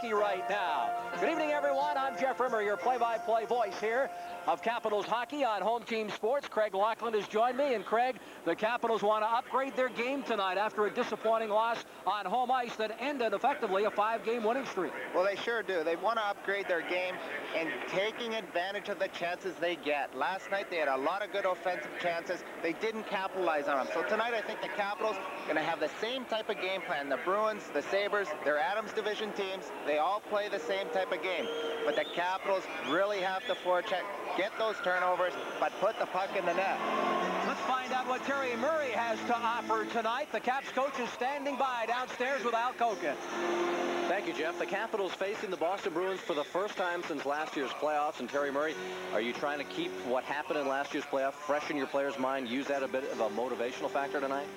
hockey right now. Good evening, everyone. I'm Jeff Rimmer, your play-by-play voice here of Capitals hockey on Home Team Sports. Craig Laughlin has joined me. And Craig, the Capitals want to upgrade their game tonight after a disappointing loss on home ice that ended effectively a 5-game winning streak. Well, they sure do. They want to upgrade their game and taking advantage of the chances they get. Last night they had a lot of good offensive chances. They didn't capitalize on them. So tonight I think the Capitals are going to have the same type of game plan. The Bruins, the Sabres, they're Adams Division teams. They all play the same type of game. But the Capitals really have to forecheck, get those turnovers, but put the puck in the net. Let's find out what Terry Murray has to offer tonight. The Caps coach is standing by downstairs with Al Koken. Thank you, Jeff. The Capitals facing the Boston Bruins for the first time since last year's playoffs. And Terry Murray, are you trying to keep what happened in last year's playoff fresh in your players' mind, use that a bit of a motivational factor tonight?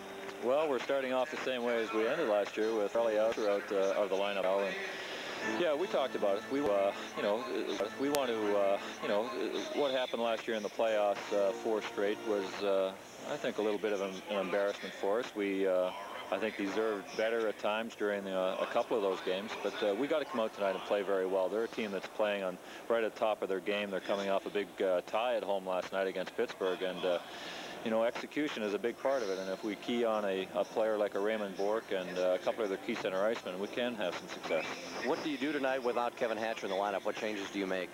Well, we're starting off the same way as we ended last year with Charlie out throughout of the lineup. And yeah, we talked about it. We, we want to, what happened last year in the playoffs, 4 straight, was, I think, a little bit of an embarrassment for us. We, I think, deserved better at times during a couple of those games. But we got to come out tonight and play very well. They're a team that's playing on right at the top of their game. They're coming off a big tie at home last night against Pittsburgh, and execution is a big part of it, and if we key on a player like a Raymond Bourque and a couple of their key center icemen, we can have some success. What do you do tonight without Kevin Hatcher in the lineup? What changes do you make?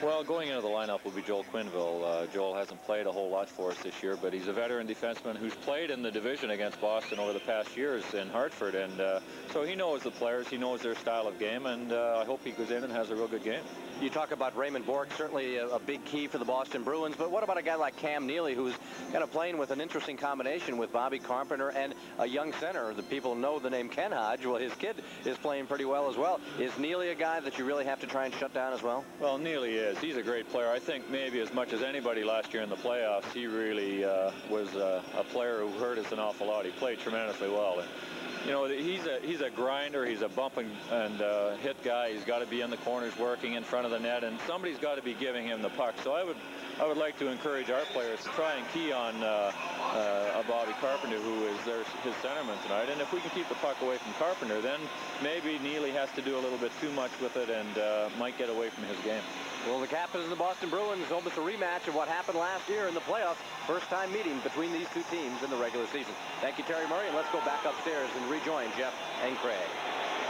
Well, going into the lineup will be Joel Quenneville. Joel hasn't played a whole lot for us this year, but he's a veteran defenseman who's played in the division against Boston over the past years in Hartford, and so he knows the players, he knows their style of game, and I hope he goes in and has a real good game. You talk about Raymond Bourque, certainly a big key for the Boston Bruins, but what about a guy like Cam Neely, who's kind of playing with an interesting combination with Bobby Carpenter and a young center? The people know the name Ken Hodge. Well, his kid is playing pretty well as well. Is Neely a guy that you really have to try and shut down as well? Well, Neely is. He's a great player. I think maybe as much as anybody last year in the playoffs, he really was a player who hurt us an awful lot. He played tremendously well. And, he's a grinder. He's a bump and hit guy. He's got to be in the corners working in front of the net, and somebody's got to be giving him the puck. So I would like to encourage our players to try and key on a Bobby Carpenter, who is his centerman tonight. And if we can keep the puck away from Carpenter, then maybe Neely has to do a little bit too much with it and might get away from his game. Well, the Capitals and the Boston Bruins hope it's a rematch of what happened last year in the playoffs. First time meeting between these two teams in the regular season. Thank you, Terry Murray, and let's go back upstairs and rejoin Jeff and Craig.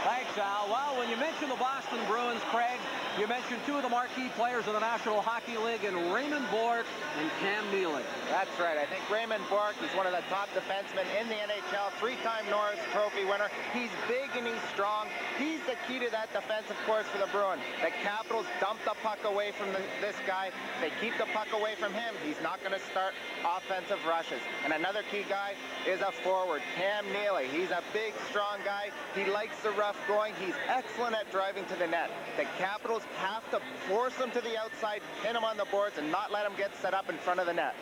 Thanks, Al. Well, when you mention the Boston Bruins, Craig, you mentioned 2 of the marquee players in the National Hockey League, and Raymond Bourque and Cam Neely. That's right. I think Raymond Bourque is one of the top defensemen in the NHL, 3-time Norris Trophy winner. He's big and he's strong. He's the key to that defense, of course, for the Bruins. The Capitals dump the puck away from this guy. They keep the puck away from him. He's not going to start offensive rushes. And another key guy is a forward, Cam Neely. He's a big, strong guy. He likes the rough going. He's excellent at driving to the net. The Capitals have to force him to the outside, pin him on the boards, and not let him get set up in front of the net.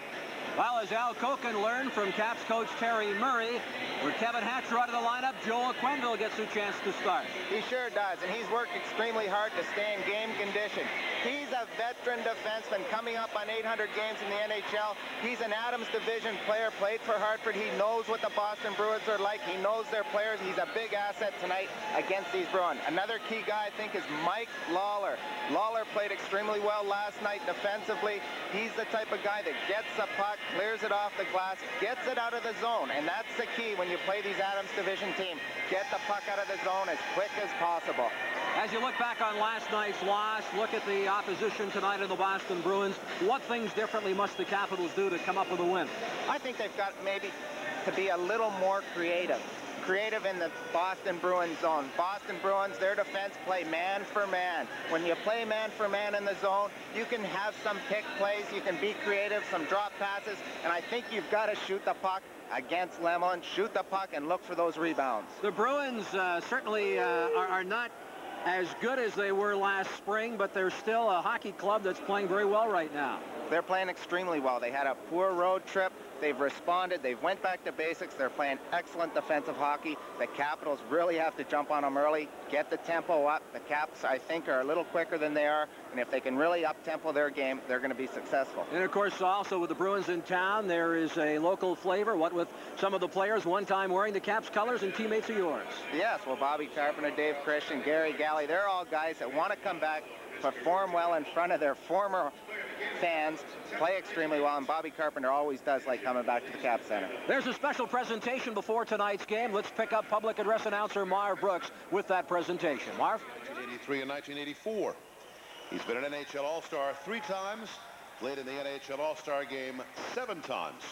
Well, as Al Koken learned from Caps coach Terry Murray, with Kevin Hatcher out of the lineup, Joel Quenneville gets a chance to start. He sure does, and he's worked extremely hard to stay in game condition. He's a veteran defenseman coming up on 800 games in the NHL. He's an Adams Division player, played for Hartford. He knows what the Boston Bruins are like. He knows their players. He's a big asset tonight against these Bruins. Another key guy, I think, is Mike Lawler. Lawler played extremely well last night defensively. He's the type of guy that gets the puck, clears it off the glass, gets it out of the zone, and that's the key when you play these Adams Division teams. Get the puck out of the zone as quick as possible. As you look back on last night's loss, look at the opposition tonight in the Boston Bruins, what things differently must the Capitals do to come up with a win? I think they've got maybe to be a little more creative in the Boston Bruins zone. Boston Bruins, their defense play man for man. When you play man for man in the zone, you can have some pick plays, you can be creative, some drop passes, and I think you've got to shoot the puck against Lemelin, shoot the puck and look for those rebounds. The Bruins certainly are not as good as they were last spring, but they're still a hockey club that's playing very well right now. They're playing extremely well. They had a poor road trip. They've responded. They've went back to basics. They're playing excellent defensive hockey. The Capitals really have to jump on them early, get the tempo up. The Caps, I think, are a little quicker than they are, and if they can really up-tempo their game, they're going to be successful. And, of course, also with the Bruins in town, there is a local flavor, what with some of the players one time wearing the Caps colors and teammates of yours. Yes, well, Bobby Carpenter, Dave Christian, Gary Galley, they're all guys that want to come back, perform well in front of their former fans, play extremely well, and Bobby Carpenter always does like coming back to the Cap Center. There's a special presentation before tonight's game. Let's pick up public address announcer Marv Brooks with that presentation. Marv? 1983 and 1984. He's been an NHL All-Star 3 times, played in the NHL All-Star game 7 times.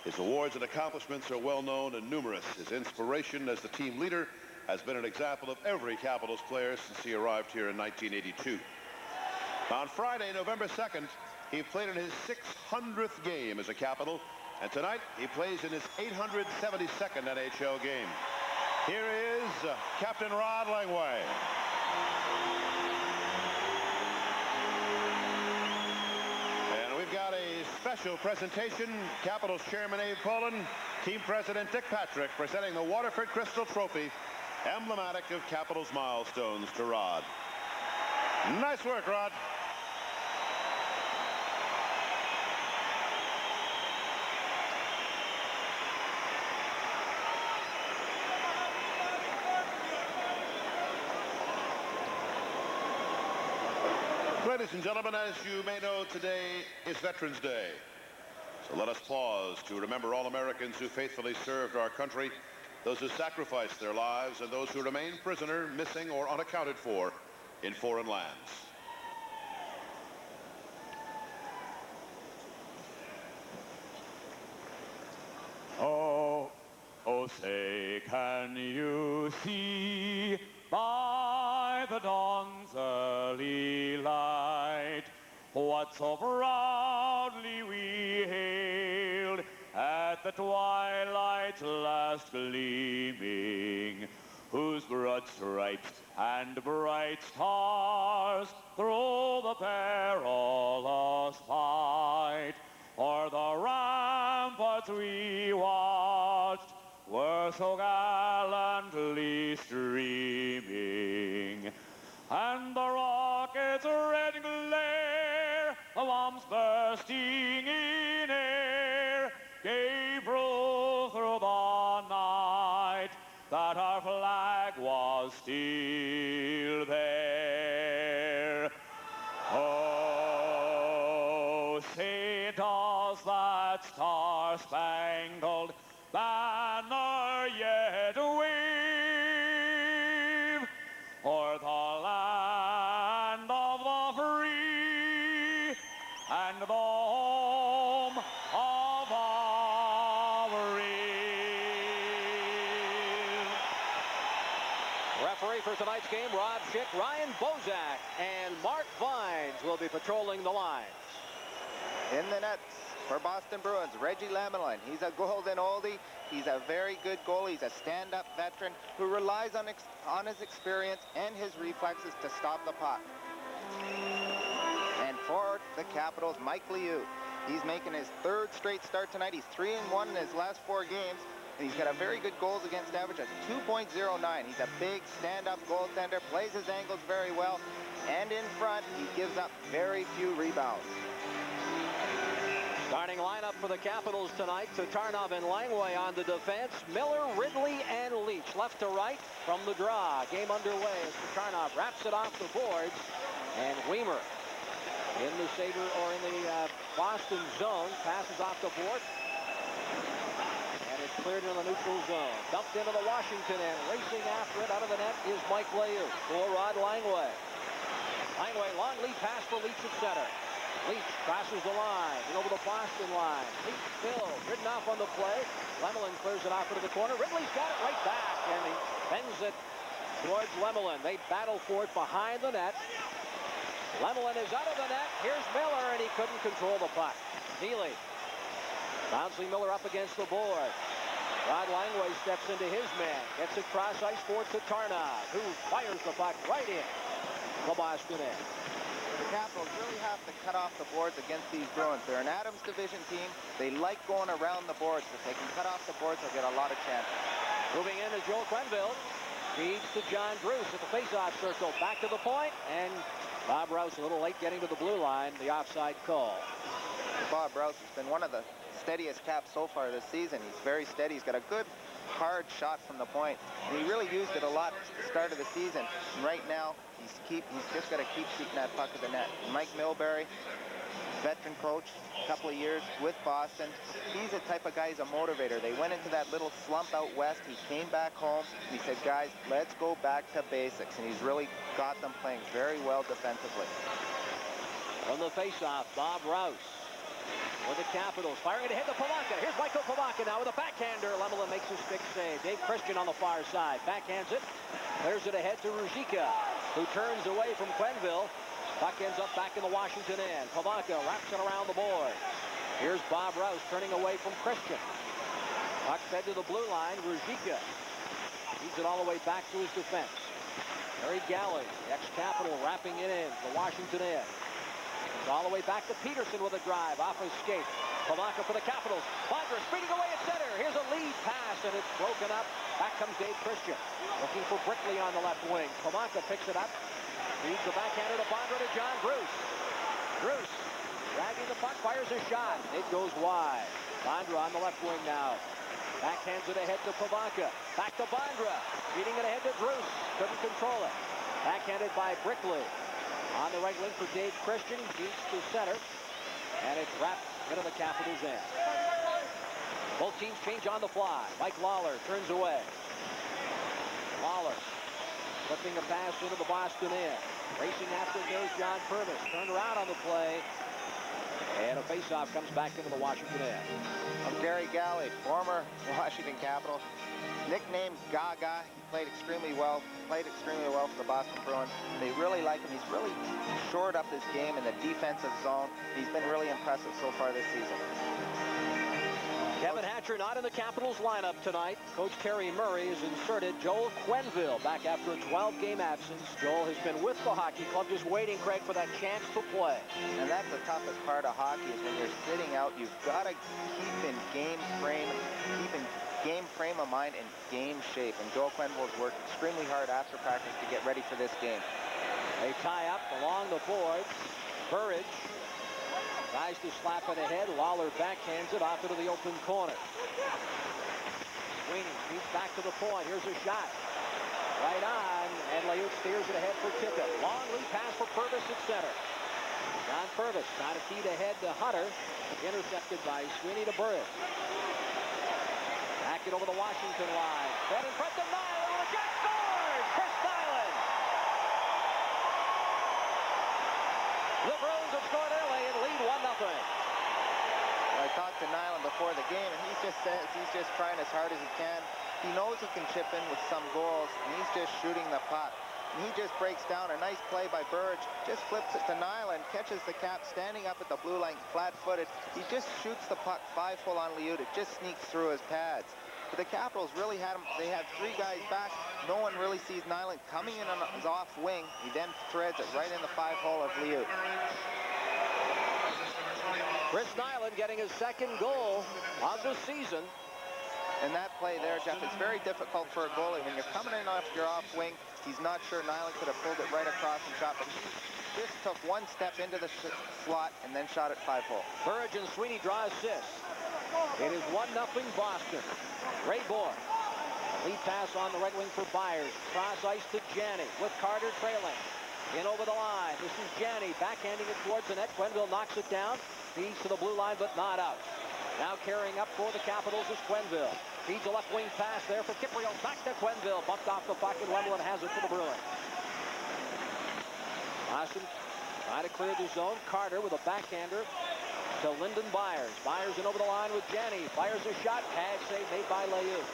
His awards and accomplishments are well known and numerous. His inspiration as the team leader has been an example of every Capitals player since he arrived here in 1982. On Friday, November 2nd, he played in his 600th game as a Capital, and tonight he plays in his 872nd NHL game. Here is Captain Rod Langway. And we've got a special presentation. Capitals Chairman Abe Pollin, Team President Dick Patrick presenting the Waterford Crystal Trophy, emblematic of Capitals milestones, to Rod. Nice work, Rod. Ladies and gentlemen, as you may know, today is Veterans Day. So let us pause to remember all Americans who faithfully served our country, those who sacrificed their lives, and those who remain prisoner, missing, or unaccounted for in foreign lands. Oh, say, can you see by the dawn's early light what so proudly we hailed at the twilight's last gleaming, whose broad stripes and bright stars through the perilous fight o'er the ramparts we watched were so gallantly streaming, and the rocket's red glare, the bombs bursting in air, gave proof through the night that our flag was still there. Oh, say does that star-spangled banner yet wave o'er the land of the free and the home of our brave. Referee for tonight's game, Rob Schick, Ryan Bozak, and Mark Vines will be patrolling the lines. In the nets for Boston Bruins, Reggie Lemelin. He's a golden oldie. He's a very good goalie. He's a stand-up veteran who relies on his experience and his reflexes to stop the puck. And for the Capitals, Mike Liu. He's making his 3rd straight start tonight. He's 3-1 in his last 4 games. And he's got a very good goals against average of 2.09. He's a big stand-up goaltender, plays his angles very well. And in front, he gives up very few rebounds. Starting lineup for the Capitals tonight, Tatarnov and Langway on the defense. Miller, Ridley, and Leach left to right from the draw. Game underway as Tatarnov wraps it off the boards. And Weimer in the Sabre, or in the Boston zone, passes off the board. And it's cleared into the neutral zone. Dumped into the Washington end. Racing after it out of the net is Mike Liu for Rod Langway. Langway, long lead pass for Leach at center. Leach crosses the line and over the Boston line. Leach still ridden off on the play. Lemelin clears it off into the corner. Ridley's got it right back, and he bends it towards Lemelin. They battle for it behind the net. Lemelin is out of the net. Here's Miller, and he couldn't control the puck. Neely bouncing Miller up against the board. Rod Langway steps into his man. Gets it cross ice for Tatarnov, who fires the puck right in the Boston end. The Capitals really have to cut off the boards against these Bruins. They're an Adams division team. They like going around the boards. If they can cut off the boards, they'll get a lot of chances. Moving in is Joel Quenneville. Feeds to John Bruce at the faceoff circle. Back to the point, and Bob Rouse a little late getting to the blue line. The offside call. Bob Rouse has been one of the steadiest Caps so far this season. He's very steady. He's got a good, hard shot from the point, and he really used it a lot at the start of the season. And right now, he's just got to keep shooting that puck at the net. And Mike Milbury, veteran coach, a couple of years with Boston. He's the type of guy, he's a motivator. They went into that little slump out west. He came back home, and he said, guys, let's go back to basics. And he's really got them playing very well defensively. From the faceoff, Bob Rouse for the Capitals, firing it ahead to Pivonka. Here's Michael Pivonka now with a backhander. Lemelin makes his big save. Dave Christian on the far side. Backhands it. Clears it ahead to Ruzicka, who turns away from Quenneville. Puck ends up back in the Washington end. Pivonka wraps it around the board. Here's Bob Rouse turning away from Christian. Puck fed to the blue line. Ruzicka feeds it all the way back to his defense. Harry Galley, ex-Capital, wrapping it in. The Washington end. All the way back to Peterson with a drive off his skate. Pivonka for the Capitals. Bondra speeding away at center. Here's a lead pass, and it's broken up. Back comes Dave Christian. Looking for Brickley on the left wing. Pivonka picks it up. Feeds the backhander to Bondra to John Bruce. Bruce dragging the puck, fires a shot. It goes wide. Bondra on the left wing now. Backhands it ahead to Pivonka. Back to Bondra. Feeding it ahead to Bruce. Couldn't control it. Backhanded by Brickley. On the right wing for Dave Christian, beats to center, and it's wrapped into the Capitals end. Both teams change on the fly. Mike Lawler turns away. Lawler flipping a pass into the Boston end. Racing after it goes John Purvis. Turned around on the play, and a faceoff comes back into the Washington end. Gary Galley, former Washington Capital, nicknamed Gaga. He played extremely well for the Boston Bruins. They really like him. He's really shored up his game in the defensive zone. He's been really impressive so far this season. Kevin Hatcher not in the Capitals lineup tonight. Coach Terry Murray has inserted Joel Quenneville back after a 12-game absence. Joel has been with the hockey club, just waiting, Craig, for that chance to play. And that's the toughest part of hockey is when you're sitting out, you've got to keep in game frame of mind and game shape. And Joel Quenneville's worked extremely hard after practice to get ready for this game. They tie up along the boards. Burridge tries to slap it ahead. Lawler backhands it off into the open corner. Sweeney feeds back to the point. Here's a shot. Right on, and Layut steers it ahead for Tippett. Long lead pass for Purvis at center. John Purvis trying to feed ahead to Hunter. Intercepted by Sweeney to Burridge. Back it over the Washington line. Fed in front of Nyland with a shot. Scores! Chris Nyland! The Bruins have scored early and lead 1-0. I talked to Nyland before the game, and he just says he's just trying as hard as he can. He knows he can chip in with some goals, and he's just shooting the puck. And he just breaks down. A nice play by Burridge. Just flips it to Nyland, catches the Cap standing up at the blue line, flat-footed. He just shoots the puck 5-hole on Layut. It just sneaks through his pads. But the Capitals really had him. They had three guys back. No one really sees Nyland coming in on his off wing. He then threads it right in the 5-hole of Layut. Chris Nyland getting his second goal of the season. And that play there, Jeff, is very difficult for a goalie. When you're coming in off your off wing, he's not sure Nyland could have pulled it right across and shot, but he just took one step into the slot and then shot it 5-hole. Burridge and Sweeney draw assists. It is 1-0 Boston. Ray Bourne. Lead pass on the right wing for Byers. Cross ice to Janney with Carter trailing. In over the line. This is Janney backhanding it towards the net. Quenneville knocks it down. Feeds to the blue line, but not out. Now carrying up for the Capitals is Quenneville. Feeds a left wing pass there for Kipriel. Back to Quenneville. Bumped off the puck, and Lemelin has it for the Bruins. Boston trying to clear the zone. Carter with a backhander to Lyndon Byers. Byers in over the line with Janney. Fires a shot. Tag save made by Layut.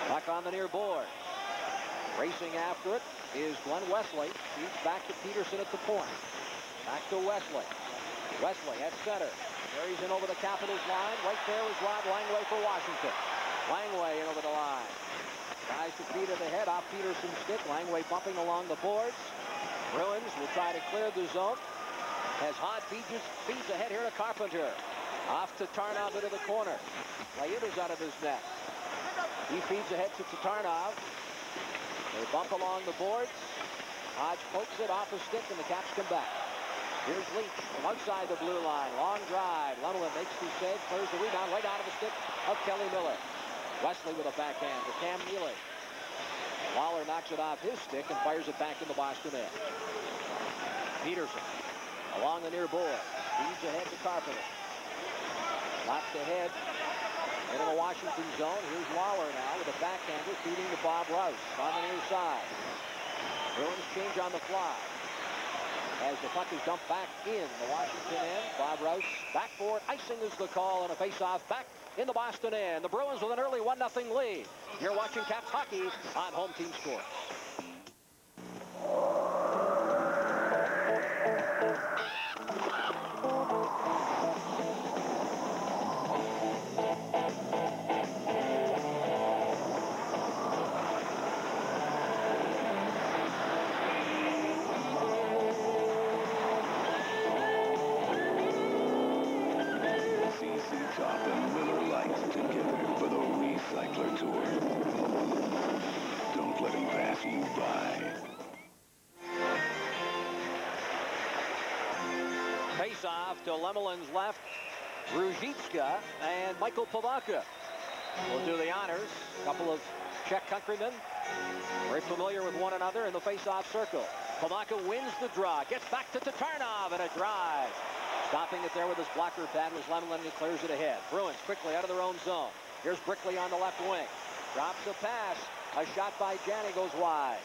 Puck on the near board. Racing after it is Glenn Wesley. Feeds back to Peterson at the point. Back to Wesley. Wesley at center. Carries in over the Capitals line. Right there is Rod Langway for Washington. Langway in over the line. Tries to feed it ahead off Peterson's stick. Langway bumping along the boards. Bruins will try to clear the zone as Hod feeds ahead here to Carpenter. Off to Tarnov into the corner. Layuna's out of his net. He feeds ahead to Tatarnov. They bump along the boards. Hodge pokes it off a stick, and the Caps come back. Here's Leach from outside the blue line. Long drive. Lemelin makes the save, clears the rebound right out of the stick of Kelly Miller. Wesley with a backhand to Cam Neely. Lawler knocks it off his stick and fires it back in the Boston end. Peterson along the near board. Feeds ahead to Carpenter. Lapped ahead into the Washington zone. Here's Lawler now with a backhander feeding to Bob Rouse on the near side. Bruins change on the fly. As the puck is dumped back in the Washington end, Bob Rouse backboard icing is the call, and a face-off back in the Boston end. The Bruins with an early 1-0 lead. You're watching Caps hockey on Home Team Sports. Face-off to Lemelin's left. Ruzicka and Michael Pivonka will do the honors. A couple of Czech countrymen, very familiar with one another in the face-off circle. Pivonka wins the draw, gets back to Tatarnov and a drive. Stopping it there with his blocker pad was Lemelin, who clears it ahead. Bruins quickly out of their own zone. Here's Brickley on the left wing. Drops a pass. A shot by Janney goes wide.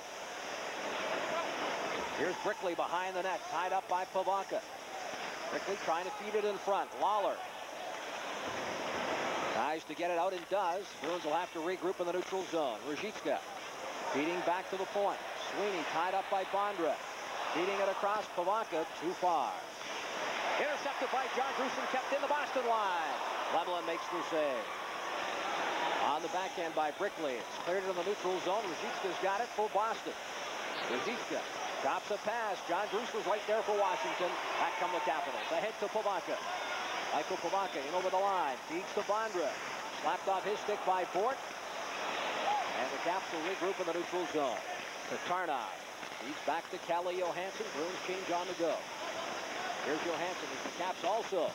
Here's Brickley behind the net, tied up by Pivonka. Brickley trying to feed it in front. Lawler tries to get it out and does. Bruins will have to regroup in the neutral zone. Ruzicka feeding back to the point. Sweeney tied up by Bondra. Feeding it across. Pivonka too far. Intercepted by John Gruson, kept in the Boston line. Lemelin makes the save. On the backhand by Brickley. It's cleared in the neutral zone. Ruzicka's got it for Boston. Ruzicka drops a pass. John Gruce was right there for Washington. Back come the Capitals. Ahead to Pivonka. Michael Pivonka in over the line. Feeds to Bondra. Slapped off his stick by Bort. And the Caps will regroup in the neutral zone. Tatarnov. Feeds back to Calle Johansson. Bruins change on the go. Here's Johansson as the Caps also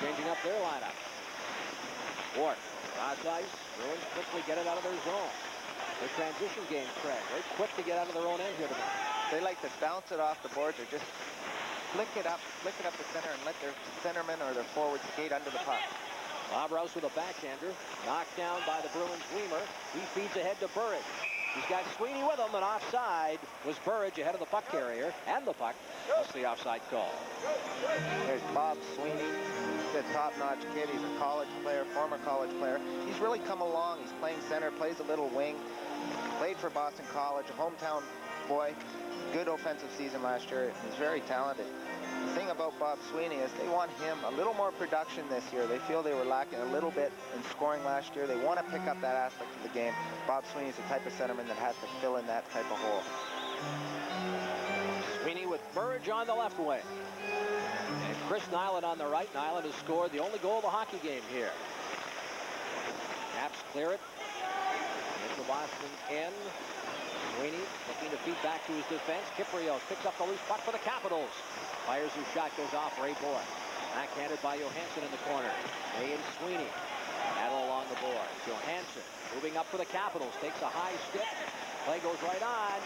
changing up their lineup. Bort. Cross ice. Bruins quickly get it out of their zone. Their transition game, Craig. Very quick to get out of their own end here tonight. They like to bounce it off the boards or just flick it up the center and let their centerman or their forward skate under the puck. Bob Rouse with a backhander. Knocked down by the Bruins Weimer. He feeds ahead to Burridge. He's got Sweeney with him, and offside was Burridge ahead of the puck carrier and the puck. That's the offside call. There's Bob Sweeney. He's a top-notch kid. He's a college player, former college player. He's really come along. He's playing center, plays a little wing. Played for Boston College, a hometown boy. Good offensive season last year. He's very talented. The thing about Bob Sweeney is they want him a little more production this year. They feel they were lacking a little bit in scoring last year. They want to pick up that aspect of the game. Bob Sweeney's the type of centerman that has to fill in that type of hole. Sweeney with Burridge on the left wing. And Chris Nyland on the right. Nyland has scored the only goal of the hockey game here. Caps clear it. Into Boston end. Sweeney looking to feed back to his defense. Kiprios picks up the loose puck for the Capitals. Fires his shot, goes off Ray Boyd. Backhanded by Johansson in the corner. May and Sweeney battle along the board. Johansson moving up for the Capitals. Takes a high stick. Play goes right on.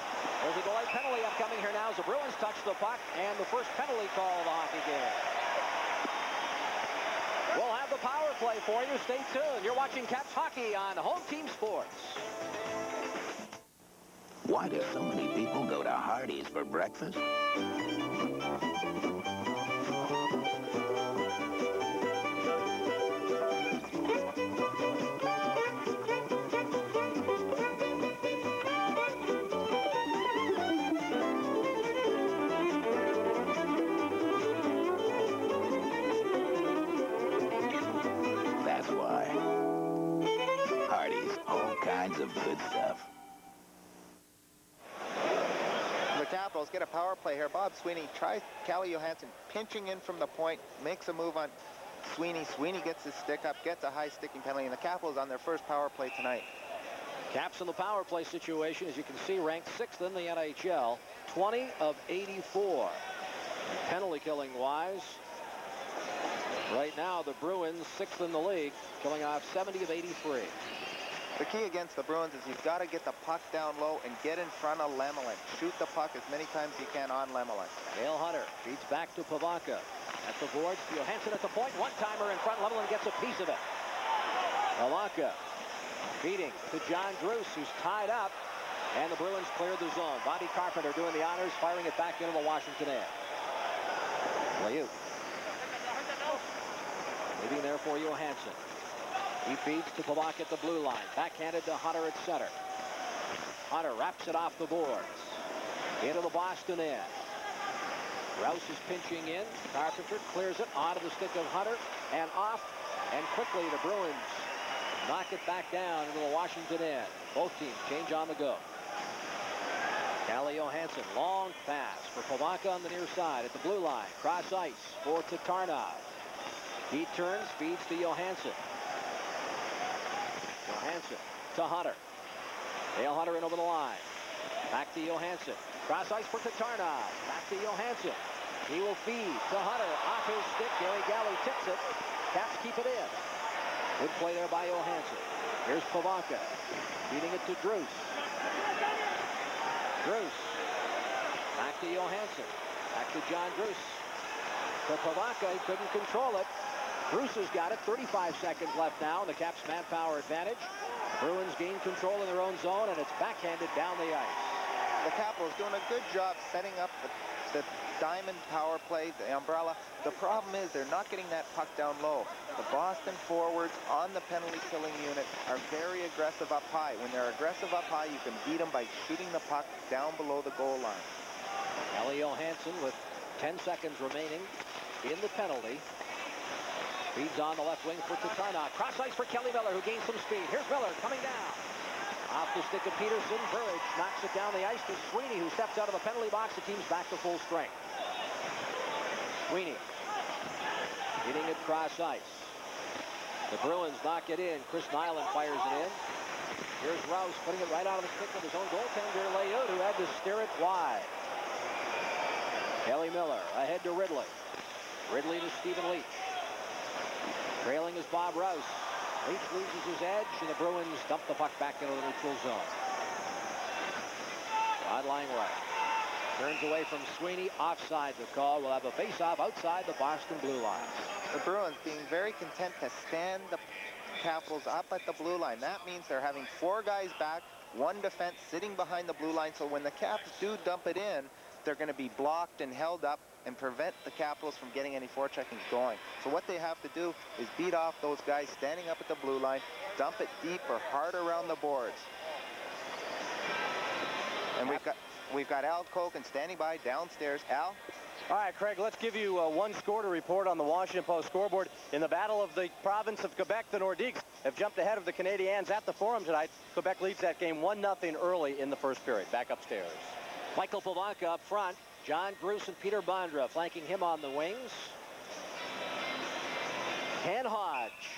There's a delay penalty upcoming here now as the Bruins touch the puck. And the first penalty call of the hockey game. We'll have the power play for you. Stay tuned. You're watching Caps hockey on Home Team Sports. Why do so many people go to Hardee's for breakfast? That's why. Hardee's, all kinds of good stuff. The Capitals get a power play here. Bob Sweeney tries Calle Johansson pinching in from the point, makes a move on Sweeney. Sweeney gets his stick up, gets a high sticking penalty, and the Capitals on their first power play tonight. Caps in the power play situation, as you can see, ranked 6th in the NHL, 20 of 84. And penalty killing wise, right now the Bruins 6th in the league, killing off 70 of 83. The key against the Bruins is you've got to get the puck down low and get in front of Lemelin. Shoot the puck as many times as you can on Lemelin. Dale Hunter feeds back to Pivonka. At the boards, Johansson at the point. One-timer in front. Lemelin gets a piece of it. Pivonka feeding to John Druce, who's tied up. And the Bruins cleared the zone. Bobby Carpenter doing the honors, firing it back into the Washington end. Liu. Leaving there for Johansson. He feeds to Pivonka at the blue line. Backhanded to Hunter at center. Hunter wraps it off the boards. Into the Boston end. Rouse is pinching in. Carpenter clears it onto the stick of Hunter and off. And quickly the Bruins knock it back down into the Washington end. Both teams change on the go. Calle Johansson, long pass for Pivonka on the near side at the blue line. Cross ice for Tatarnov. He turns, feeds to Johansson. Johansson to Hunter. Dale Hunter in over the line. Back to Johansson. Cross ice for Tatarnov. Back to Johansson. He will feed to Hunter. Off his stick. Gary Galley tips it. Caps keep it in. Good play there by Johansson. Here's Pivonka. Feeding it to Druce. Druce. Back to Johansson. Back to John Druce. To Pivonka. He couldn't control it. Bruce has got it. 35 seconds left now. The Caps manpower advantage. Bruins gain control in their own zone, and it's backhanded down the ice. The Capitals doing a good job setting up the diamond power play, the umbrella. The problem is they're not getting that puck down low. The Boston forwards on the penalty killing unit are very aggressive up high. When they're aggressive up high, you can beat them by shooting the puck down below the goal line. Calle Johansson with 10 seconds remaining in the penalty. Feeds on the left wing for Tatarnov. Cross ice for Kelly Miller, who gains some speed. Here's Miller coming down. Off the stick of Peterson. Burridge knocks it down the ice to Sweeney, who steps out of the penalty box. The team's back to full strength. Sweeney hitting it cross ice. The Bruins knock it in. Chris Nyland fires it in. Here's Rouse putting it right out of the stick with his own goaltender, Layut, who had to steer it wide. Kelly Miller ahead to Ridley. Ridley to Stephen Leach. Trailing is Bob Rouse. Leach loses his edge, and the Bruins dump the puck back into the neutral zone. Sideline right. Turns away from Sweeney. Offside the call. We'll have a face-off outside the Boston blue line. The Bruins being very content to stand the Capitals up at the blue line. That means they're having 4 guys back, 1 defense sitting behind the blue line. So when the Caps do dump it in, they're going to be blocked and held up and prevent the Capitals from getting any forecheckings going. So what they have to do is beat off those guys standing up at the blue line, dump it deep or hard around the boards. And we've got Al Koken standing by downstairs. Al? All right, Craig, let's give you one score to report on the Washington Post scoreboard. In the battle of the province of Quebec, the Nordiques have jumped ahead of the Canadiens at the Forum tonight. Quebec leads that game 1-0 early in the first period. Back upstairs. Michael Pivonka up front. John Druce and Peter Bondra flanking him on the wings. Ken Hodge,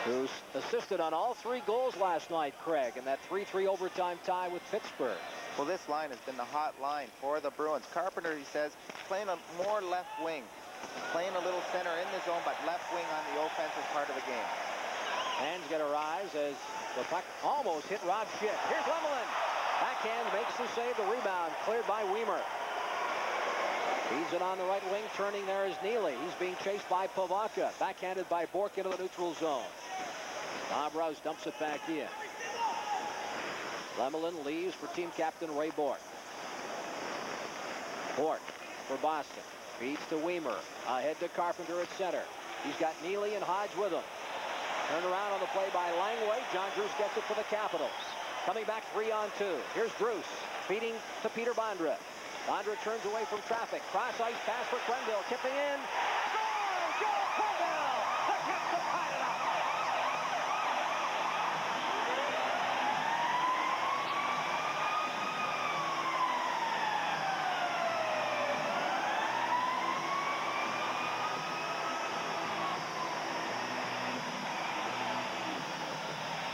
who's assisted on all 3 goals last night, Craig, in that 3-3 overtime tie with Pittsburgh. Well, this line has been the hot line for the Bruins. Carpenter, he says, playing a more left wing. Playing a little center in the zone, but left wing on the offensive part of the game. Hands get a rise as the puck almost hit Rob Schick. Here's Lemelin. Backhand makes the save. The rebound cleared by Weimer. Feeds it on the right wing. Turning there is Neely. He's being chased by Pivonka. Backhanded by Bork into the neutral zone. Bob Rouse dumps it back in. Lemelin leaves for team captain Ray Bork. Bork for Boston. Feeds to Weimer. Ahead to Carpenter at center. He's got Neely and Hodge with him. Turned around on the play by Langway. John Druce gets it for the Capitals. Coming back 3-on-2. Here's Druce feeding to Peter Bondra. Bondra turns away from traffic. Cross ice pass for Quenneville. Tipping in. Score! Joel Quenneville! The Caps have tied it up.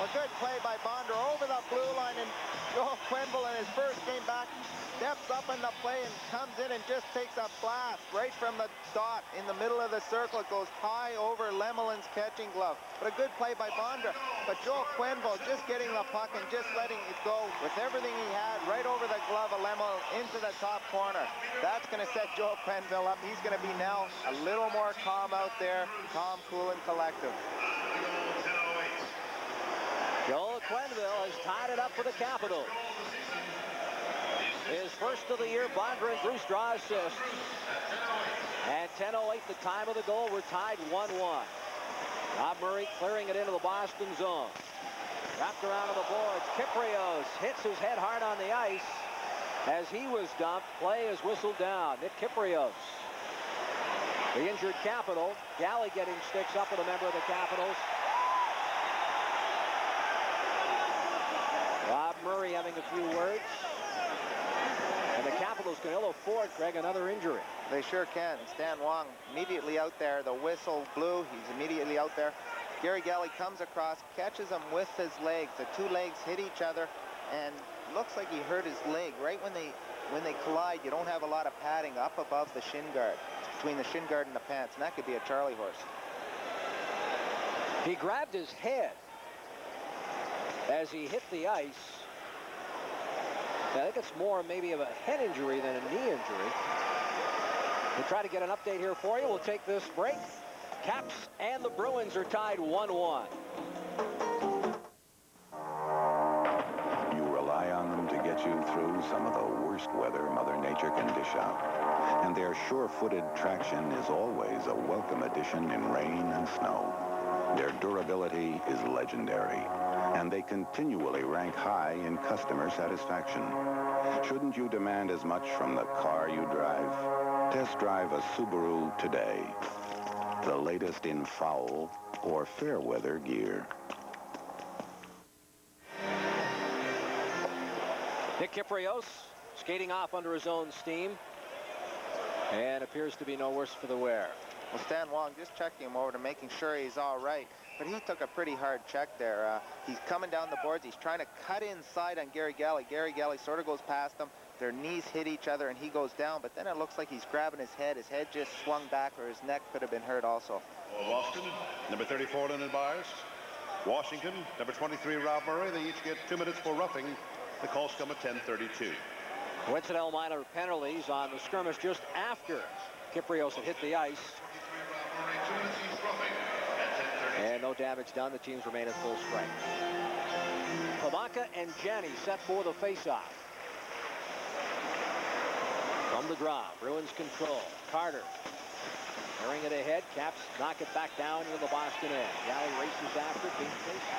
A good play by Bondra over the blue line, and Joel Quenneville in his first game back steps up in the play and comes in and just takes a blast right from the dot in the middle of the circle. It goes high over Lemelin's catching glove. But a good play by Bondra. But Joel Quenneville just getting the puck and just letting it go with everything he had right over the glove of Lemelin into the top corner. That's going to set Joel Quenneville up. He's going to be now a little more calm out there, calm, cool, and collective. Joel Quenneville has tied it up for the Capitals. His first of the year, Bondra and Bruce draw assists. And 10:08, the time of the goal. We're tied 1-1. Rob Murray clearing it into the Boston zone. Wrapped around on the boards. Kypreos hits his head hard on the ice. As he was dumped, play is whistled down. Nick Kypreos, the injured Capital. Galley getting sticks up with a member of the Capitals. Rob Murray having a few words. And the Capitals can ill afford, Greg, another injury. They sure can. Stan Wong immediately out there. The whistle blew. He's immediately out there. Gary Galley comes across, catches him with his legs. The two legs hit each other, and looks like he hurt his leg. Right when they collide, you don't have a lot of padding up above the shin guard, between the shin guard and the pants, and that could be a Charlie horse. He grabbed his head as he hit the ice. I think it's more maybe of a head injury than a knee injury. We'll try to get an update here for you. We'll take this break. Caps and the Bruins are tied 1-1. You rely on them to get you through some of the worst weather Mother Nature can dish out. And their sure-footed traction is always a welcome addition in rain and snow. Their durability is legendary, and they continually rank high in customer satisfaction. Shouldn't you demand as much from the car you drive? Test drive a Subaru today. The latest in foul or fair weather gear. Nick Kypreos skating off under his own steam, and appears to be no worse for the wear. Well, Stan Wong just checking him over to making sure he's all right. But he took a pretty hard check there. He's coming down the boards. He's trying to cut inside on Gary Galley. Gary Galley sort of goes past him. Their knees hit each other, and he goes down. But then it looks like he's grabbing his head. His head just swung back, or his neck could have been hurt also. Boston, number 34, Lyndon Byers. Washington, number 23, Rob Murray. They each get 2 minutes for roughing. The calls come at 10:32. Coincidental minor penalties on the skirmish just after Kypreos had hit the ice. And no damage done. The teams remain at full strength. Pavonka and Janney set for the faceoff. From the draw, Bruins control. Carter carrying it ahead. Caps knock it back down into the Boston end. Galley races after, being chased.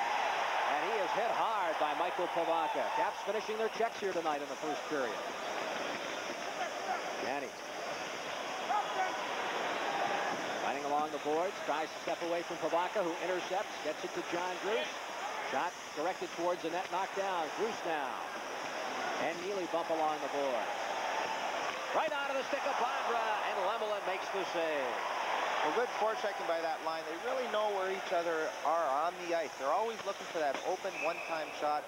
And he is hit hard by Michael Pavonka. Caps finishing their checks here tonight in the first period. Janney fighting along the boards, tries to step away from Pavonka, who intercepts, gets it to John Druce. Shot directed towards the net, knocked down. Druce now. And Neely bump along the board. Right onto the stick of Bondra, and Lemelin makes the save. Well, good forechecking by that line. They really know where each other are on the ice. They're always looking for that open one-time shot.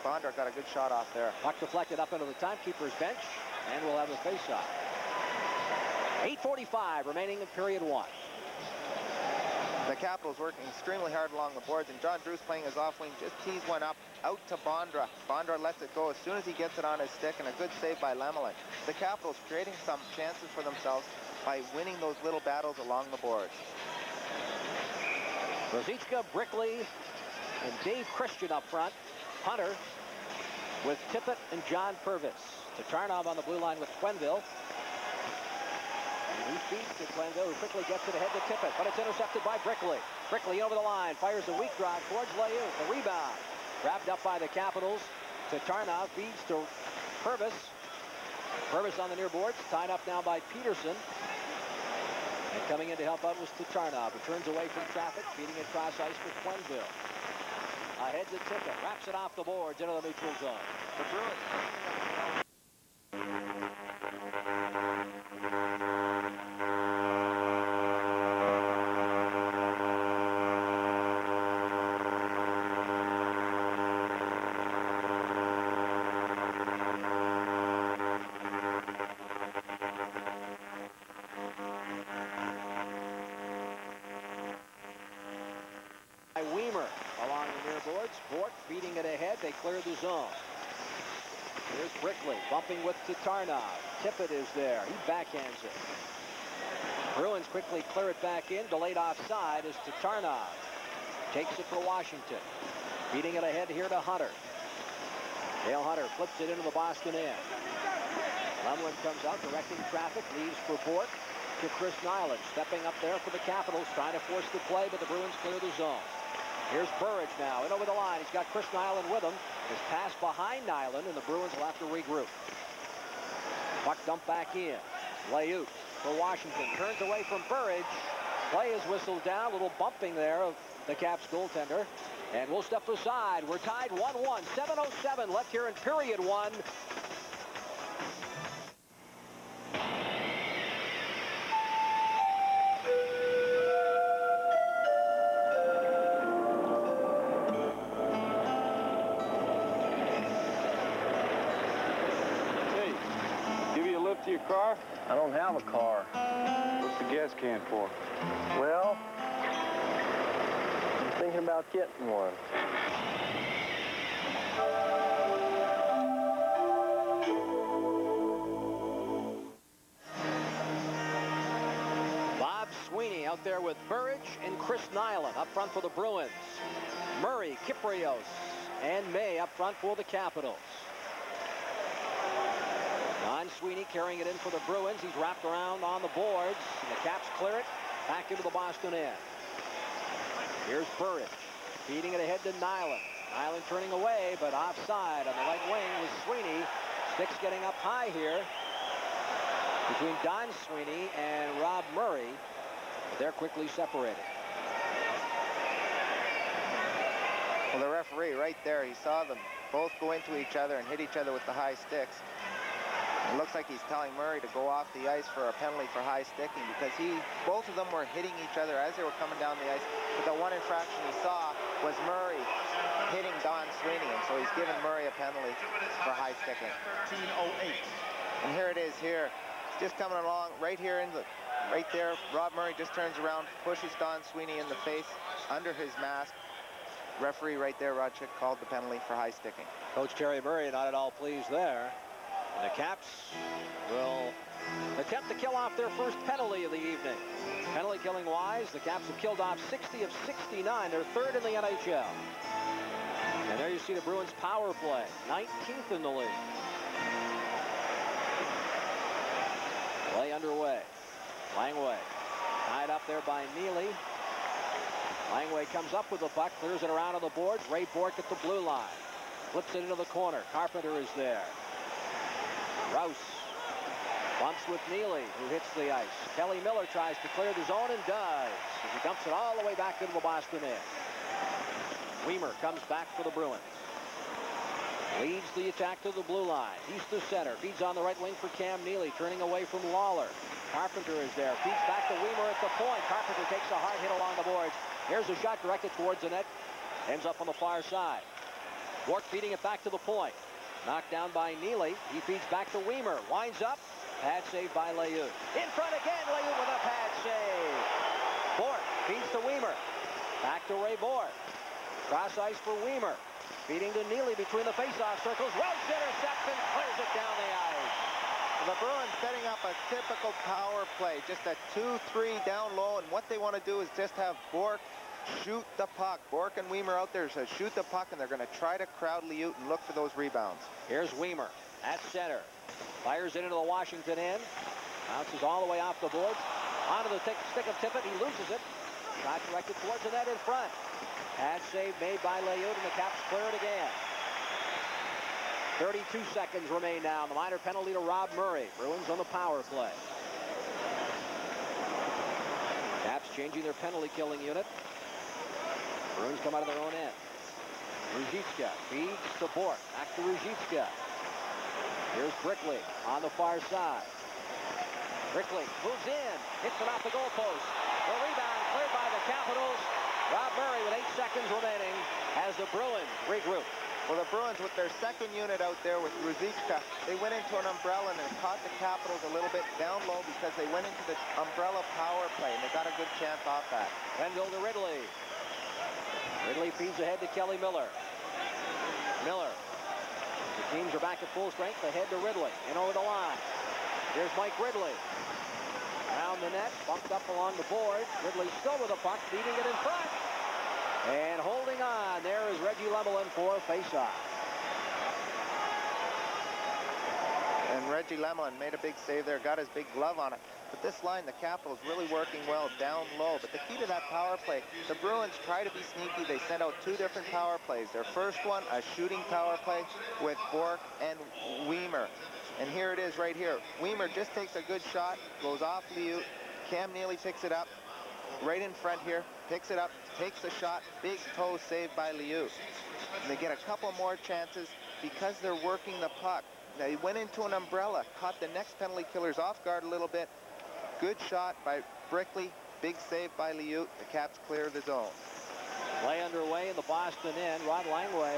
Bondra got a good shot off there. Puck deflected up into the timekeeper's bench, and we'll have a face-off. 8:45 remaining in period one. The Capitals working extremely hard along the boards, and John Druce playing his off wing just tees one up out to Bondra. Bondra lets it go as soon as he gets it on his stick, and a good save by Lemelin. The Capitals creating some chances for themselves by winning those little battles along the boards. Rosicka, Brickley, and Dave Christian up front. Hunter with Tippett and John Purvis. Tatarnov on the blue line with Quenneville. And he feeds to Quenneville, who quickly gets it ahead to Tippett, but it's intercepted by Brickley. Brickley over the line, fires a weak drive towards Layou. The rebound grabbed up by the Capitals. Tatarnov feeds to Purvis. Purvis on the near boards, tied up now by Peterson. And coming in to help out was Tatarnov, who turns away from traffic, feeding it cross ice for Quenneville. Ahead to Tippett, wraps it off the boards into the neutral zone. The Bruins. cleared the zone. Here's Brickley bumping with Tatarnov. Tippett is there. He backhands it. Bruins quickly clear it back in. Delayed offside as Tatarnov takes it for Washington. Beating it ahead here to Hunter. Dale Hunter flips it into the Boston end. Lumlin comes out directing traffic. Leaves for Bork to Chris Nyland. Stepping up there for the Capitals. Trying to force the play, but the Bruins clear the zone. Here's Burridge now in over the line. He's got Chris Nyland with him. His pass behind Nyland, and the Bruins will have to regroup. Puck dumped back in. Layut for Washington. Turns away from Burridge. Play is whistled down. A little bumping there of the Caps goaltender. And we'll step aside. We're tied 1-1. 7:07 left here in period one. To your car? I don't have a car. What's the gas can for? Well, I'm thinking about getting one. Bob Sweeney out there with Burridge and Chris Nyland up front for the Bruins. Murray, Kyprios, and May up front for the Capitals. Don Sweeney carrying it in for the Bruins. He's wrapped around on the boards. And the Caps clear it back into the Boston end. Here's Burridge feeding it ahead to Nyland. Nyland turning away, but offside on the right wing with Sweeney. Sticks getting up high here between Don Sweeney and Rob Murray. They're quickly separated. Well, the referee right there, he saw them both go into each other and hit each other with the high sticks. It looks like he's telling Murray to go off the ice for a penalty for high sticking because both of them were hitting each other as they were coming down the ice. But the one infraction he saw was Murray hitting Don Sweeney, and so he's giving Murray a penalty for high sticking. 13:08. And here it is here. Just coming along right here right there. Rob Murray just turns around, pushes Don Sweeney in the face under his mask. Referee right there, Rodchick, called the penalty for high sticking. Coach Terry Murray not at all pleased there. And the Caps will attempt to kill off their first penalty of the evening. Penalty killing wise, the Caps have killed off 60 of 69. They're third in the NHL. And there you see the Bruins power play, 19th in the league. Play underway. Langway tied up there by Neely. Langway comes up with the puck, clears it around on the boards. Ray Bork at the blue line. Flips it into the corner. Carpenter is there. Rouse bumps with Neely, who hits the ice. Kelly Miller tries to clear the zone and does. As he dumps it all the way back into the Boston end. Weimer comes back for the Bruins. Leads the attack to the blue line. He's the center. Feeds on the right wing for Cam Neely, turning away from Lawler. Carpenter is there. Feeds back to Weimer at the point. Carpenter takes a hard hit along the boards. Here's a shot directed towards the net. Ends up on the far side. Bork feeding it back to the point. Knocked down by Neely. He feeds back to Weimer. Winds up. Pad save by Layut. In front again. Layut with a pad save. Bork feeds to Weimer. Back to Ray Bork. Cross ice for Weimer. Feeding to Neely between the face-off circles. Roach intercepts and clears it down the ice. The Bruins setting up a typical power play. Just a 2-3 down low. And what they want to do is just have Bork shoot the puck. Bork and Weimer out there says shoot the puck, and they're going to try to crowd Layut and look for those rebounds. Here's Weimer at center. Fires it into the Washington end. Bounces all the way off the boards. Onto the stick of Tippett. He loses it. Shot directed towards the net in front. Pad save made by Layut, and the Caps clear it again. 32 seconds remain now. The minor penalty to Rob Murray. Bruins on the power play. Caps changing their penalty killing unit. Bruins come out of their own end. Ruzicka feeds to Bork. Back to Ruzicka. Here's Brickley on the far side. Brickley moves in. Hits it off the goalpost. The rebound cleared by the Capitals. Rob Murray with 8 seconds remaining as the Bruins regroup. Well, the Bruins with their second unit out there with Ruzicka, they went into an umbrella and it caught the Capitals a little bit down low because they went into the umbrella power play and they got a good chance off that. Wendell to Ridley. Ridley feeds ahead to Kelly Miller. Miller Teams are back at full strength. Ahead to Ridley. In over the line. Here's Mike Ridley. Around the net. Bumped up along the board. Ridley still with a puck. Beating it in front. And holding on. There is Reggie Lemelin for a faceoff. And Reggie Lemelin made a big save there. Got his big glove on it. But this line, the Capitals really working well down low. But the key to that power play, the Bruins try to be sneaky. They sent out 2 different power plays. Their first one, a shooting power play with Bourque and Weimer. And here it is right here. Weimer just takes a good shot, goes off Liu. Cam Neely picks it up right in front here, picks it up, takes the shot, big toe saved by Liu. And they get a couple more chances because they're working the puck. They went into an umbrella, caught the next penalty killers off guard a little bit. Good shot by Brickley, big save by Liu. The Caps clear the zone. Play underway in the Boston end. Rod Langway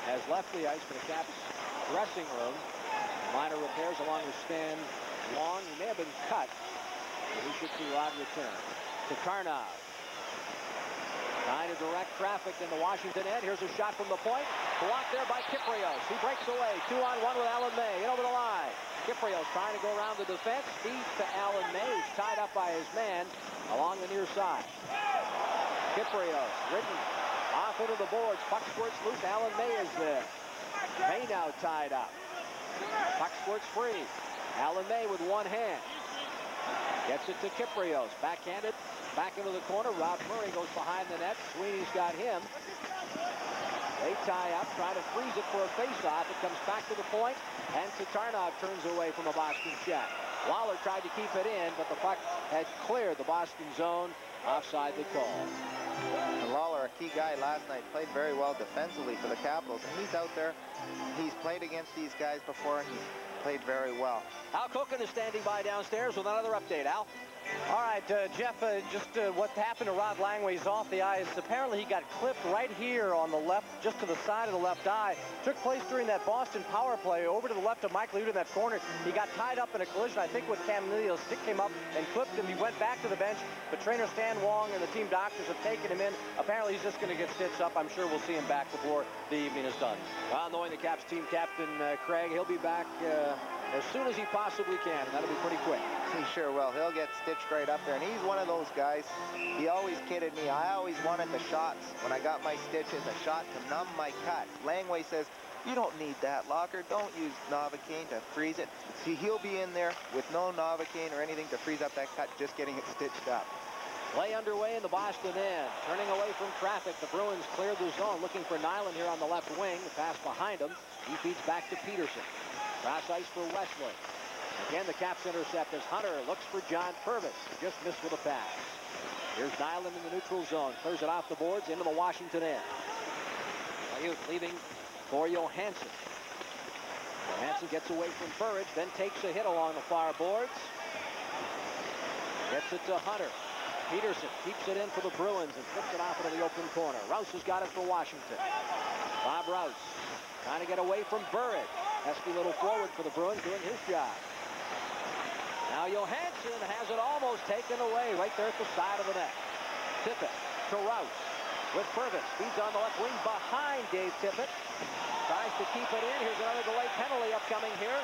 has left the ice for the Caps dressing room. Minor repairs along with Stan Long. He may have been cut. We should see Rod return. To Karnov. Trying to direct traffic in the Washington end. Here's a shot from the point. Blocked there by Kyprios. He breaks away. 2-on-1 with Alan May. In over the line. Kyprios trying to go around the defense. Feeds to Alan May, who's tied up by his man along the near side. Kyprios ridden off into the boards. Puck squirts loose. Alan May is there. May now tied up. Puck squirts free. Alan May with one hand. Gets it to Kyprios. Backhanded. Back into the corner. Rob Murray goes behind the net. Sweeney's got him. They tie up, try to freeze it for a face-off. It comes back to the point, and Tatarnov turns away from a Boston shot. Lawler tried to keep it in, but the puck had cleared the Boston zone offside the call. And Lawler, a key guy last night, played very well defensively for the Capitals, and he's out there. He's played against these guys before, and he's played very well. Al Koken is standing by downstairs with another update. Al? All right, Jeff, just what happened to Rod Langway. He's off the ice. Apparently, he got clipped right here on the left, just to the side of the left eye. Took place during that Boston power play over to the left of Mike Liu in that corner. He got tied up in a collision, I think, with Cam Neely. A stick came up and clipped him. He went back to the bench, but trainer Stan Wong and the team doctors have taken him in. Apparently, he's just going to get stitched up. I'm sure we'll see him back before the evening is done. Well, knowing the Caps team captain, Craig, he'll be back as soon as he possibly can, and that'll be pretty quick. He sure will. He'll get stitched right up there, and he's one of those guys. He always kidded me. I always wanted the shots when I got my stitches, a shot to numb my cut. Langway says, you don't need that, Locker. Don't use Novocaine to freeze it. See, he'll be in there with no Novocaine or anything to freeze up that cut, just getting it stitched up. Play underway in the Boston end. Turning away from traffic, the Bruins clear the zone, looking for Nyland here on the left wing. The pass behind him. He feeds back to Peterson. Cross ice for Wesley. Again, the Caps intercept as Hunter looks for John Purvis. Just missed with a pass. Here's Nyland in the neutral zone. Clears it off the boards into the Washington end. Layut leaving for Johansson. Johansson gets away from Burridge, then takes a hit along the far boards. Gets it to Hunter. Peterson keeps it in for the Bruins and flips it off into the open corner. Rouse has got it for Washington. Bob Rouse trying to get away from Burridge. Pesky little forward for the Bruins doing his job. Now Johansson has it almost taken away right there at the side of the net. Tippett to Rouse with Purvis. Feeds on the left wing behind Dave Tippett. Tries to keep it in. Here's another delay penalty upcoming here.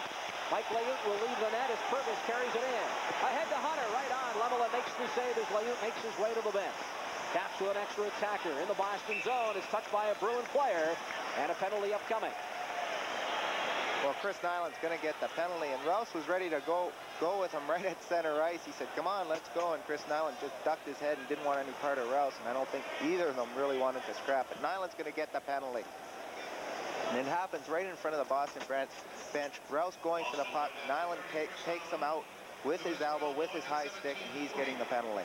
Mike Layut will leave the net as Purvis carries it in. Ahead to Hunter, right on. Lemelin makes the save as Layut makes his way to the bench. Caps with an extra attacker in the Boston zone. Is touched by a Bruin player, and a penalty upcoming. Well, Chris Nyland's going to get the penalty, and Rouse was ready to go with him right at center ice. He said, come on, let's go, and Chris Nyland just ducked his head and didn't want any part of Rouse, and I don't think either of them really wanted to scrap it. Nyland's going to get the penalty. And it happens right in front of the Boston bench. Rouse going for the puck. Nyland takes him out with his elbow, with his high stick, and he's getting the penalty.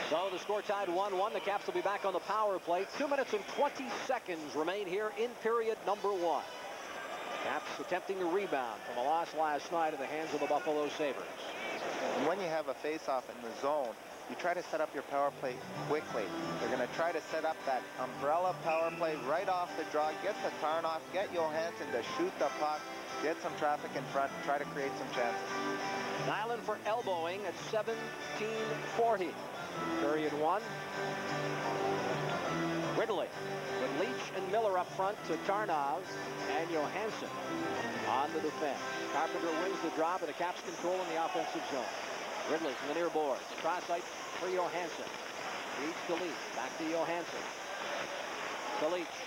So the score tied 1-1. The Caps will be back on the power play. 2 minutes and 20 seconds remain here in period number 1. Caps attempting to rebound from a loss last night in the hands of the Buffalo Sabres. And when you have a face-off in the zone, you try to set up your power play quickly. They're going to try to set up that umbrella power play right off the draw. Get the Tarnoff, get Johansson to shoot the puck, get some traffic in front, and try to create some chances. Nyland for elbowing at 17:40. Period 1. Ridley with Leach and Miller up front to Tarnov and Johansson on the defense. Carpenter wins the drop, and the Caps control in the offensive zone. Ridley from the near boards. Cross ice for Johansson. Feeds to Leach. Back to Johansson. To Leach.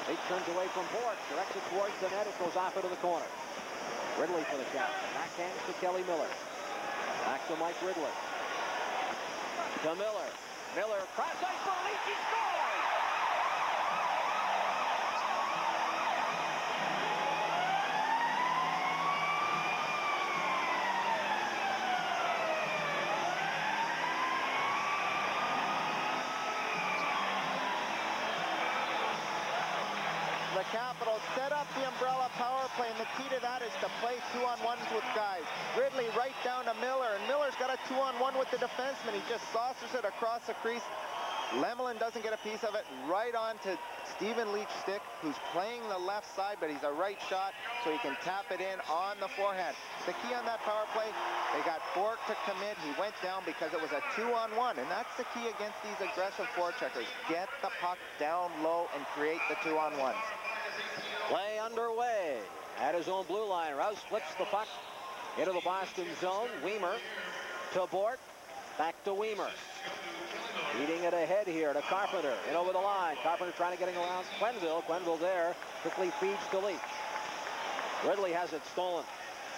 Leach turns away from Bork. Directs it towards the net. It goes off into the corner. Ridley for the Caps. Backhands to Kelly Miller. Back to Mike Ridley. To Miller. Miller cross ice for Leach. He scores! The Capitals set up the umbrella power play, and the key to that is to play 2-on-1s with guys. Ridley right down to Miller, and Miller's got a 2-on-1 with the defenseman. He just saucers it across the crease. Lemelin doesn't get a piece of it. Right on to Stephen Leach's stick, who's playing the left side, but he's a right shot, so he can tap it in on the forehand. The key on that power play, they got Bork to commit. He went down because it was a 2-on-1, and that's the key against these aggressive forecheckers. Get the puck down low and create the 2-on-1s. Play underway at his own blue line. Rouse flips the puck into the Boston zone. Weimer to Bork. Back to Weimer. Feeding it ahead here to Carpenter. In over the line. Carpenter trying to get around Quenneville. Quenneville there. Quickly feeds to Leach. Ridley has it stolen.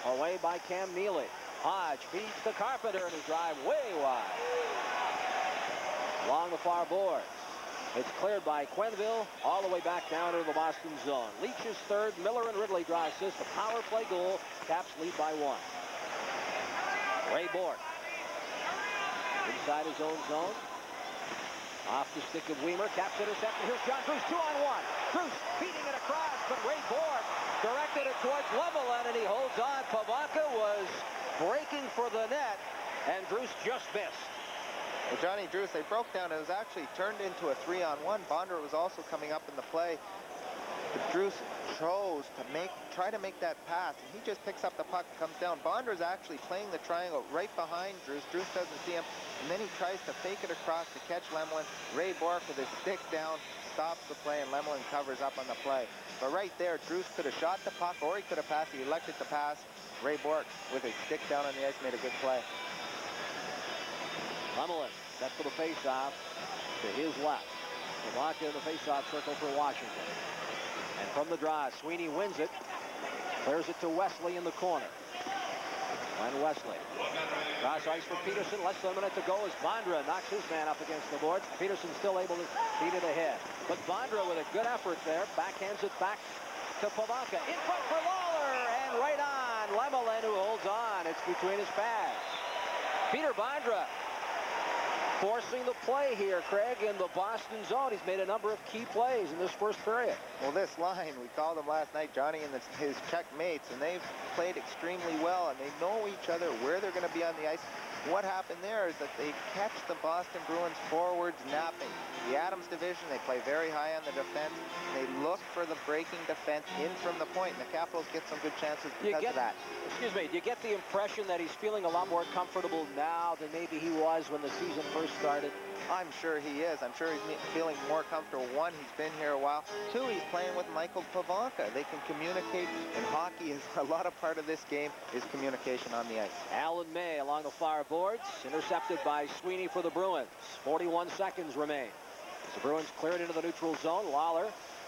Away by Cam Neely. Hodge feeds to Carpenter, and his drive way wide. Along the far boards. It's cleared by Quenneville all the way back down into the Boston zone. Leach is third. Miller and Ridley draw assist. A power play goal. Caps lead by 1. Ray Bork. Inside his own zone. Off the stick of Weimer. Caps intercepted. Here's John Druce 2-on-1. Druce feeding it across, but Ray Bork directed it towards Lemelin, and he holds on. Pavanka was breaking for the net, and Druce just missed. Well, Johnny Druce, they broke down. It was actually turned into a 3-on-1. Bondra was also coming up in the play. But Druce chose to try to make that pass, and he just picks up the puck, comes down. Bondra's actually playing the triangle right behind Druce. Druce doesn't see him, and then he tries to fake it across to catch Lemelin. Ray Bork with his stick down stops the play, and Lemelin covers up on the play. But right there, Druce could have shot the puck, or he could have passed. He elected to pass. Ray Bork with his stick down on the ice made a good play. Lemelin set for the face-off to his left. Pavanka in the face-off circle for Washington. And from the draw, Sweeney wins it. Clears it to Wesley in the corner. And Wesley. Cross ice for Peterson. Less than a minute to go as Bondra knocks his man up against the boards. Peterson still able to feed it ahead. But Bondra with a good effort there. Backhands it back to Pavanka. In front for Lawler. And right on. Lemelin who holds on. It's between his pads. Peter Bondra forcing the play here, Craig, in the Boston zone. He's made a number of key plays in this first period. Well, this line, we called them last night, Johnny and his Czech mates, and they've played extremely well, and they know each other, where they're going to be on the ice. What happened there is that they catch the Boston Bruins forwards napping. The Adams division, they play very high on the defense. They look for the breaking defense in from the point, and the Capitals get some good chances because of that. Excuse me, do you get the impression that he's feeling a lot more comfortable now than maybe he was when the season first started? I'm sure he is. I'm sure he's feeling more comfortable. One, he's been here a while. Two, he's playing with Michael Pavanka. They can communicate, and hockey is a lot of part of this game is communication on the ice. Alan May along the far boards, intercepted by Sweeney for the Bruins. 41 seconds remain. As the Bruins clear it into the neutral zone, Lawler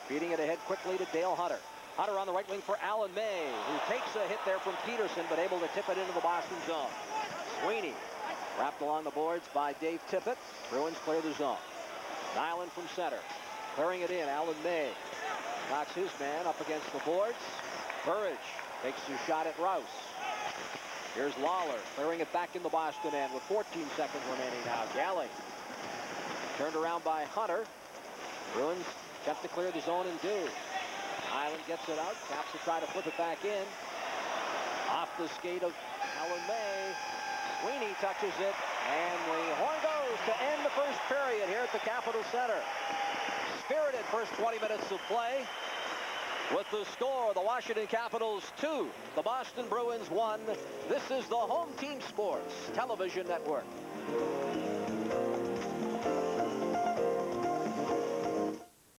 feeding it ahead quickly to Dale Hunter. Hunter on the right wing for Alan May, who takes a hit there from Peterson, but able to tip it into the Boston zone. Sweeney wrapped along the boards by Dave Tippett. Bruins clear the zone. Nyland from center. Clearing it in, Alan May knocks his man up against the boards. Burridge takes his shot at Rouse. Here's Lawler clearing it back in the Boston end with 14 seconds remaining now. Galley turned around by Hunter. Bruins kept to clear the zone and do. Nyland gets it out. Caps to try to flip it back in. Off the skate of Alan May. Sweeney touches it, and the horn goes to end the first period here at the Capitol Center. Spirited first 20 minutes of play. With the score, the Washington Capitals 2, the Boston Bruins 1. This is the Home Team Sports Television Network.